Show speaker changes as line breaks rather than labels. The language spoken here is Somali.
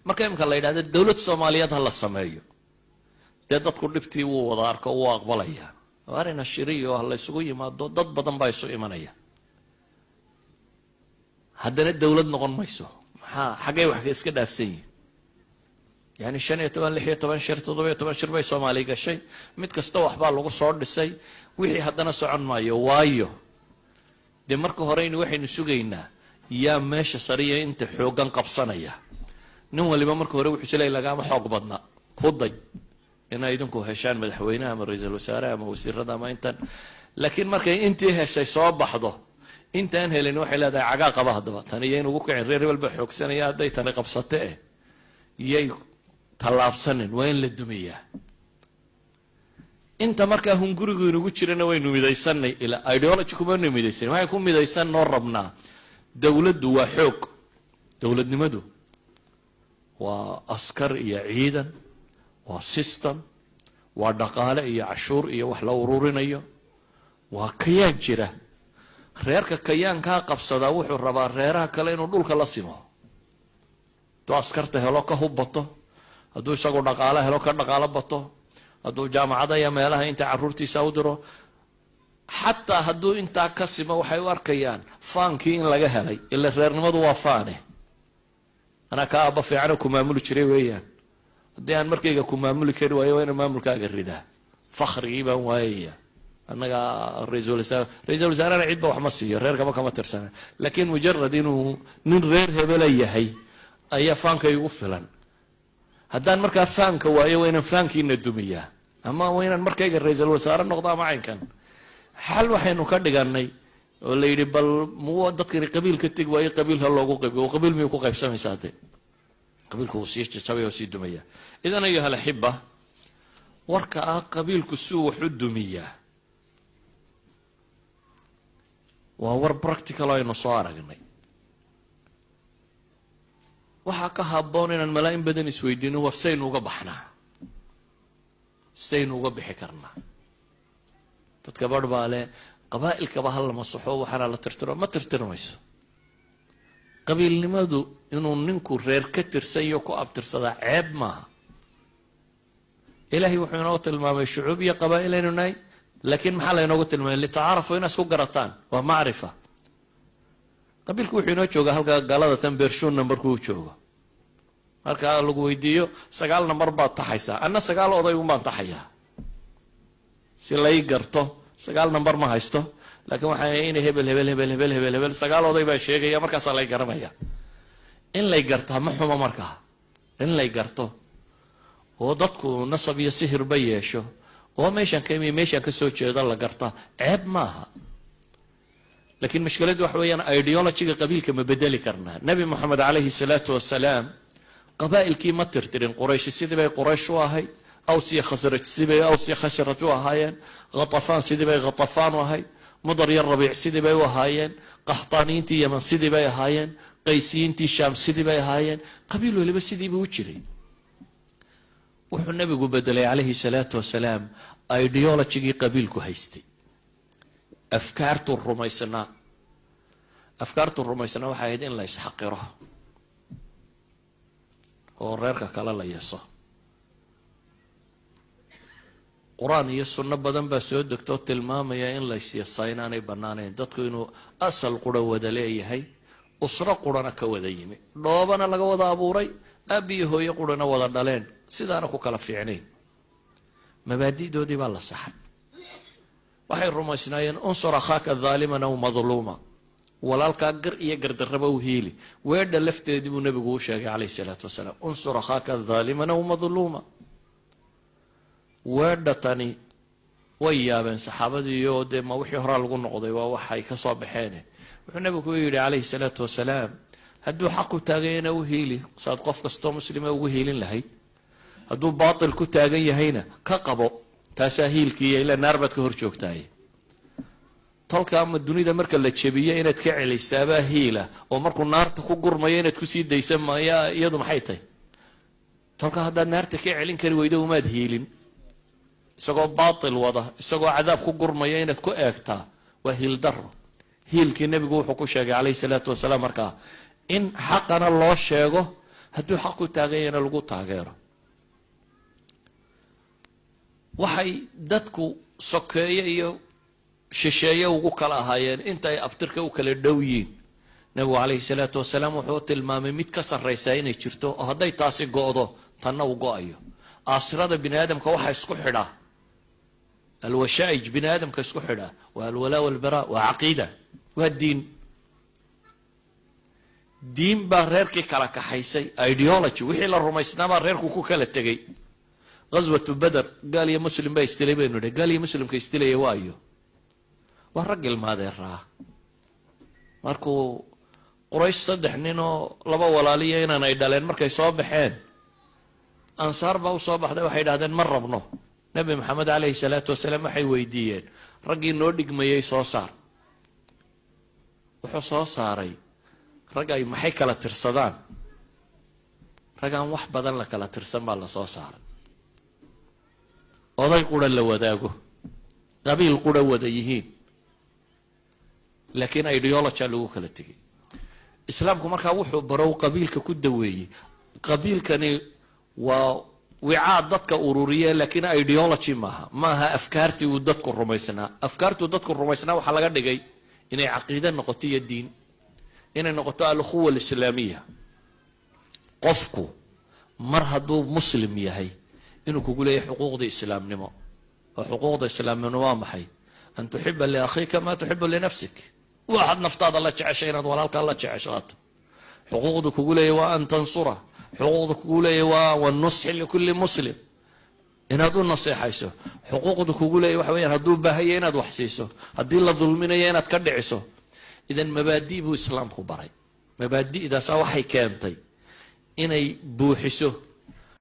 marka imka la yiraahdo dawlad Soomaaliyeed ha la sameeyo dadku dhibtii uu wada arko uu aqbalaya arina shiriyo la isugu yimaado dad badan baa isu imanaya haddana dawlad noqon mayso xagee wax iska dhaafsan يعني 15 16 shir 17 shir bay Soomaali gashay mid kasta waxba lagu soo dhisay wixii haddana socon maayo waayo de marka hore in waxaynu sugaynaa yaa meesha sariya inta xoogan qabsanaya nin waliba marka hore wuxuu silay lagama xoog badna ku day inay idinku heshaan madaxweynaha ama ra'iisul wasaaraha ama wasiirada ama intan laakiin markay intii heshay soo baxdo intaan helin waxay leedahay cagaa qaba hadaba tan iyo inuu ku kicin reer walba xoogsanaya haday tan qabsatay yay talaabsanin waa in la dumiyaa inta markaa hungurigu inagu jirana waynu midaysanay ila ideology kuma midaysan waxay ku midaysan noo rabnaa dawladdu waa xoog dawladnimadu waa askar iyo ciidan waa system waa dhaqaale iyo cashuur iyo wax la ururinayo waa kayaan jira reerka kayaanka qabsada wuxuu rabaa reeraha kale inuu dhulka la simo to askarta helo ka hubato hadduu isagu dhaqaale helo ka dhaqaale bato hadduu jaamacada iyo meelaha inta caruurtiisa u diro xataa hadduu intaa ka simo waxay u arkayaan faankii in laga helay ila reernimadu waa faane ana ka aba fiican ku maamuli jiray weeyaan haddii aan markayga ku maamuli kari waayo waa in maamulkaaga ridaa fakhri baan waayaya annaga ra'iisul wasaaraha cid ba wax ma siiyo reerkaba kama tirsana laakiin mujarrad inuu nin reer hebel yahay ayaa faanka igu filan haddaan markaa faanka waayo waa inaan faankiina dumiyaa ama waa inaan markayga ra'iisul wasaare noqdo ama caynkan xal waxaynu ka dhiganay oo la yidhi bal muu dadkani qabiil ka teg waayo qabiil ha loogu qaybiyo oo qabiil miyuu ku qaybsamaysaa hadde qabiilku wuu sii jajabay oo sii dumaya idan ayuha alaxiba warka qabiilku suu wax u dumiyaa waa war practical aynu soo aragnay waxa ka haboon inaan malaa'in badan isweydiino war saynu uga baxnaa saynu uga bixi karnaa dadka badbaale qabaa'ilka ba hal ma saxo waxana la tirtiro ma tirtirmayso qabiilnimadu inuu ninku reer ka tirsayo ku abtirsada ceeb maaha ilaahi wuxuu inoo tilmaamay shucuub iyo qabaa'il inuu nahay laakiin maxaa la inoogu tilmaamay litacaarafu inaad isku garataan waa macrifa qabiilku wuxuu inoo joogaa halka galada tan beershuun numberku uu joogo marka lagu weydiiyo 9 number baad taxaysaa anna 9 oday baan taxayaa si lay garto 9 number ma haysto laakiin waxa ay inay hebel 9 oday baa sheegaya markaas lay garanaya in lay garto ma xumo markaa in lay garto oo dadku nasab iyo sihir bay yeesho oo meeshan ka soo jeeda la garta ceeb maaha لكن مشكلة وحويان ايديولوجيga qabiilka ma bedeli karnaa nabi maxamed alayhi salatu wasalaam qabaa'il kii ma tirtirin quraysh sidii bay quraysh u ahay aws iyo khasraj sidii bay aws iyo khasraj u ahaayeen ghatafaan sidii bay ghatafaan u ahay mudar iyo rabiic sidii bay u ahaayeen qahtaniintii yaman sidii bay ahaayeen qaysiintii shaam sidii bay ahaayeen qabiil waliba sidii buu u jiray wuxuu nabigu bedelay alayhi salatu wasalaam ideologigii qabiilku haystay أفكارته الرميسنا waxay ahayd in la isxaqiro oo reerka kala la yeeso quraan iyo sunno badan baa soo degto tilmaamaya in la isyeesaynaanay banaaneen dadku inuu asal qura wada leeyahay usra qurana ka wada yimi dhoobana laga wada abuuray abi hooyo qurana wada dhaleen sidaana ku kala fiicnay mabaadiidoodii baa la saxay waxay rumaysnaayeen unsur akhaaka dhaaliman aw madluuma walaalka gar iyo gardarraba u heeli weedha lafteedii buu nabigu u sheegay alayhi salaatu wasalaam unsur akhaaka dhaaliman aw madluuma weedha tani way yaabeen saxaabadii iyo de ma wixii hore lagu noqday waa waxay ka soo baxeen wuxuu nabigu yiri alayhi salaatu wasalaam hadduu xaq u taagayna u heeli saad qof kasto muslima ugu heelin lahayd hadduu baatil ku taagan yahayna ka qabo تساهيلكي إلى ناربت كهر شوكتاي تلك أما الدنيا مركز لتشبيه إن تكعل السابة هيلة ومركو النار تكو قرميين تكسيد دي يسمى يدو محيطي تلك هذا النار تكعلين كرويدو ماد هيلين سقو باطل وضع سقو عذاب كو قرميين تكو اكتا وهيل در هيل كي النبي قول حكو شاقي عليه الصلاة والسلام مركا إن حقنا الله شاقه hadduu xaq ku taaganyana lagu taageero. waxay dadku sokeeye iyo shisheeye ugu kala ahaayeen inta ay abtirka u kala dhow yihiin. nabigu calayhi salaatu wasalaam wuxuu tilmaamay mid ka sarraysaa inay jirto oo hadday taasi go'do tanna u go'ayo. aasirada bini aadamka waxa isku xidha alwashaa'ij bini aadamka isku xidha waa alwalaa walbaraa, waa caqiida, waa diin. diin baa reerkii kala kaxaysay, ideology wixii la rumaysnaabaa reerku ku kala tegey. ghaswatu bader gaal iyo muslim baa isdilay baynu nidhi. gaal iyo muslimka isdilaya waayo waa rag ilmaadeeraa. markuu quraysh 3 nin oo 2 walaaliya inaan ay dhaleen markay soo baxeen, ansaar baa u soo baxday, waxay idhahdeen ma rabno. nabi maxamed calayhi salaatu wasalaam waxay weydiiyeen raggii noo dhigmayay soo saar. wuxuu soo saaray rag ay maxay kala tirsadaan, rag aan wax badan la kala tirsan baa la soo saaray. oday qura la wadaago, qabiil qura wada yihiin, laakiin ideology lagu kala tegay. islaamku markaa wuxuu barow qabiilka ku daweeyey. qabiilkani waa wicaa dadka ururiye, laakiin ideology maaha afkaartii uu dadku rumaysnaa. afkaartuu dadku rumaysnaa waxaa laga dhigay inay caqiide noqoto iyo diin, inay noqoto alukhuwa alislaamiya. qofku mar hadduu muslim yahay inuu kugu leeyahay xuquuqda islaamnimo. oo xuquuqda islaamnimo waa maxay? an tuxiba liakhiika maa tuxibu linafsik. waxaad naftaada la jeceshay inaad walaalkaa la jeceshaato. xuquuqda kugu leeyahay waa an tansura. xuquuqda kugu leeyahay waa wanusxi likulli muslim, inaad u naseexayso. xuquuqda kugu leeyahay waxa weeyaan hadduu baahaya inaad wax siiso, haddii la dulminayo inaad ka dhiciso. idan mabaadi' buu islaamku baray. mabaadi'daasa waxay keentay inay buuxiso